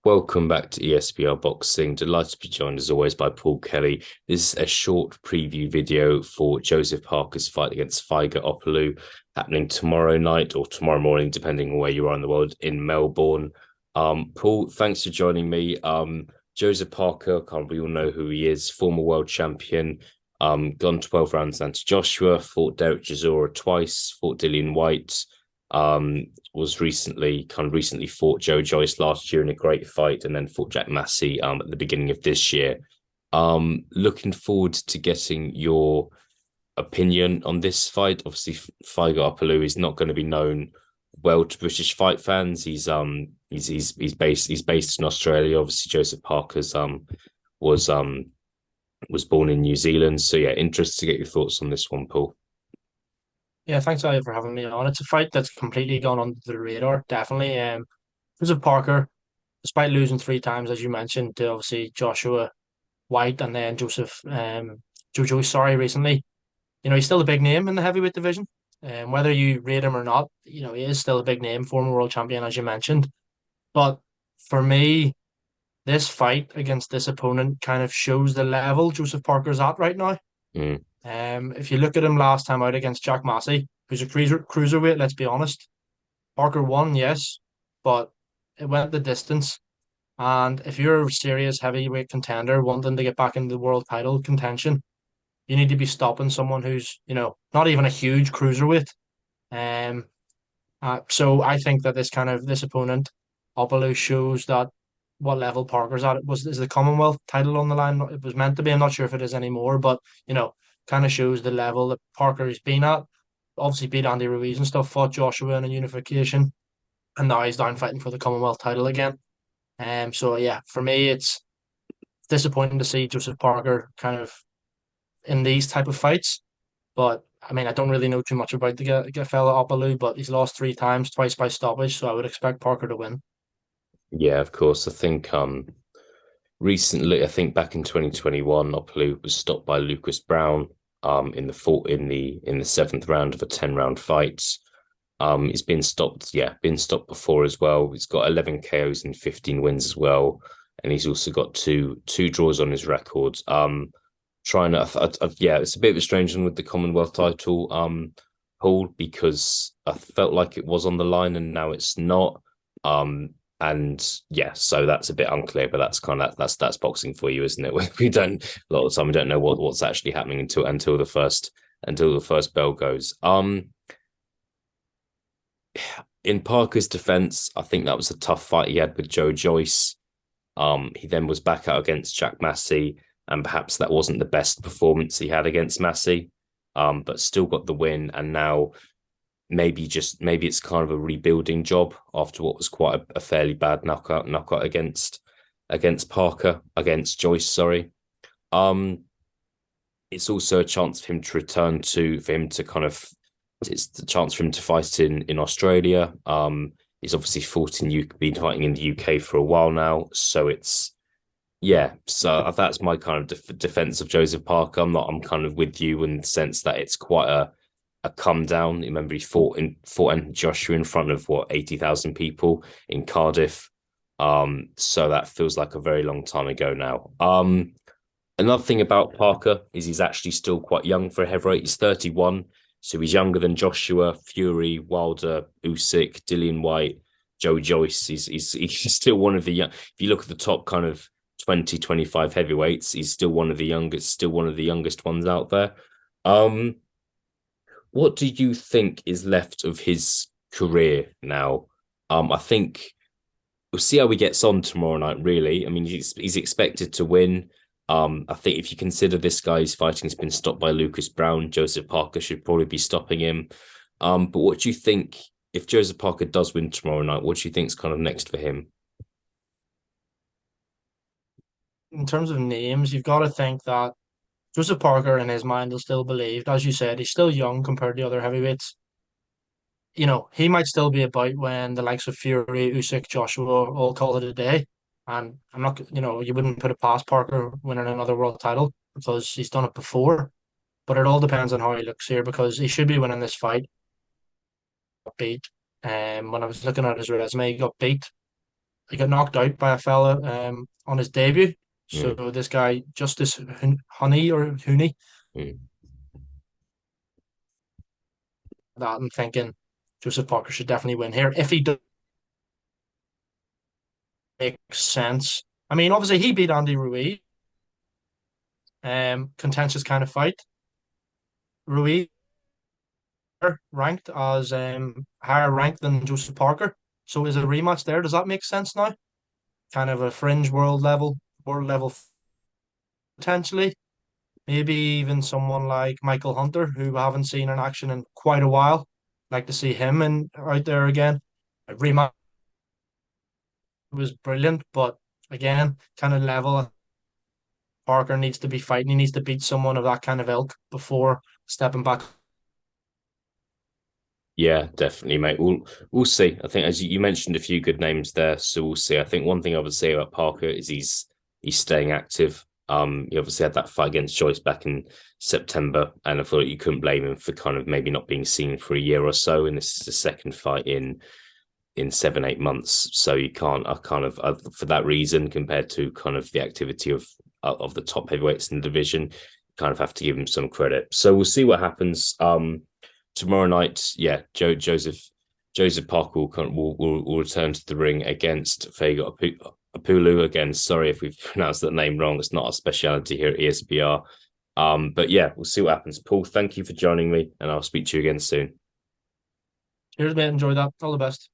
Welcome back to ESPR Boxing. Delighted to be joined as always by Paul Kelly. This is a short preview video for Joseph Parker's fight against Faiga Opelu happening tomorrow night or tomorrow morning, depending on where you are in the world, in Melbourne. Paul, thanks for joining me. Joseph Parker, we all know who he is, former world champion, gone 12 rounds down to Joshua, fought Derek Chisora twice, fought Dillian White, was recently fought Joe Joyce last year in a great fight, and then fought Jack Massey at the beginning of this year. Looking forward to getting your opinion on this fight. Obviously, Faiga Opelu is not going to be known well to British fight fans. He's based in Australia. Obviously, Joseph Parker's was was born in New Zealand. So yeah, interested to get your thoughts on this one, Paul. Yeah, thanks Ali for having me on. It's a fight that's completely gone under the radar, definitely. Joseph Parker, despite losing three times, as you mentioned, to obviously Joshua White and then Jojo, sorry, recently. He's still a big name in the heavyweight division. Whether you rate him or not, he is still a big name, former world champion, as you mentioned. But for me, this fight against this opponent kind of shows the level Joseph Parker's at right now. Mm, If you look at him last time out against Jack Massey, who's a cruiserweight, let's be honest, Parker won, yes, but it went the distance. And if you're a serious heavyweight contender wanting to get back into the world title contention, you need to be stopping someone who's, not even a huge cruiserweight. Um, so I think that this opponent, Opelu, shows that what level Parker's at. Is the Commonwealth title on the line? It was meant to be. I'm not sure if it is anymore, but kind of shows the level that Parker has been at. Obviously beat Andy Ruiz and stuff, fought Joshua in a unification, and now he's down fighting for the Commonwealth title again. So yeah, for me, it's disappointing to see Joseph Parker kind of in these type of fights. But I mean, I don't really know too much about the fella Opelu, but he's lost three times, twice by stoppage, so I would expect Parker to win. yeah, of course. I think recently, I think back in 2021, Opelu was stopped by Lucas Brown in the seventh round of a 10-round fight. He's been stopped before as well. He's got 11 KOs and 15 wins as well, and he's also got two draws on his record. Trying to, yeah, it's a bit of a strange one with the Commonwealth title, Paul, because I felt like it was on the line and now it's not. And yeah, so that's a bit unclear, but that's boxing for you, isn't it? We don't a lot of the time we don't know what's actually happening until the first bell goes. In Parker's defense, I think that was a tough fight he had with Joe Joyce. He then was back out against Jack Massey, and perhaps that wasn't the best performance he had against Massey, but still got the win. And now maybe it's kind of a rebuilding job after what was quite a fairly bad knockout against Joyce. Sorry. Um, it's also a chance for him to kind of it's the chance for him to fight in Australia. He's obviously been fighting in the UK for a while now, so it's yeah. So that's my kind of defense of Joseph Parker. I'm kind of with you in the sense that it's quite a come down. Remember, he fought Joshua in front of what 80,000 people in Cardiff. So that feels like a very long time ago now. Another thing about Parker is he's actually still quite young for a heavyweight. He's 31, so he's younger than Joshua, Fury, Wilder, Usyk, Dillian White, Joe Joyce. He's still one of the young. If you look at the top kind of 20, 25 heavyweights, he's still one of the youngest ones out there. Um, what do you think is left of his career now? I think we'll see how he gets on tomorrow night, really. I mean, he's expected to win. I think if you consider this guy's fighting has been stopped by Lucas Brown, Joseph Parker should probably be stopping him. But what do you think if Joseph Parker does win tomorrow night? What do you think is kind of next for him? In terms of names, you've got to think that Joseph Parker, in his mind, is still believed. As you said, he's still young compared to other heavyweights. He might still be about when the likes of Fury, Usyk, Joshua all call it a day. And I'm not, you wouldn't put it past Parker winning another world title because he's done it before. But it all depends on how he looks here because he should be winning this fight. Got beat. When I was looking at his resume, he got beat. he got knocked out by a fella on his debut. So mm, this guy, Justice Honey or Hooney, mm. that I'm thinking Joseph Parker should definitely win here if he does make sense. I mean, obviously he beat Andy Ruiz, contentious kind of fight. Ruiz ranked as higher ranked than Joseph Parker. So is a rematch there? Does that make sense now? Kind of a fringe world level potentially. Maybe even someone like Michael Hunter, who I haven't seen in action in quite a while. Like to see him and out there again. A rematch was brilliant, but again, kind of level. Parker needs to be fighting. He needs to beat someone of that kind of ilk before stepping back. Yeah, definitely, mate. We'll see. I think as you mentioned a few good names there, so we'll see. I think one thing I would say about Parker is he's staying active. He obviously had that fight against Joyce back in September, and I thought you couldn't blame him for kind of maybe not being seen for a year or so. And this is the second fight in 7 8 months, so you can't. I kind of for that reason, compared to kind of the activity of the top heavyweights in the division, kind of have to give him some credit. So we'll see what happens. Tomorrow night, yeah, Joseph Parker will return to the ring against Faiga Opelu again. Sorry if we've pronounced that name wrong. It's not a speciality here at ESBR. But yeah, we'll see what happens. Paul, thank you for joining me, and I'll speak to you again soon. Cheers, mate. Enjoy that. All the best.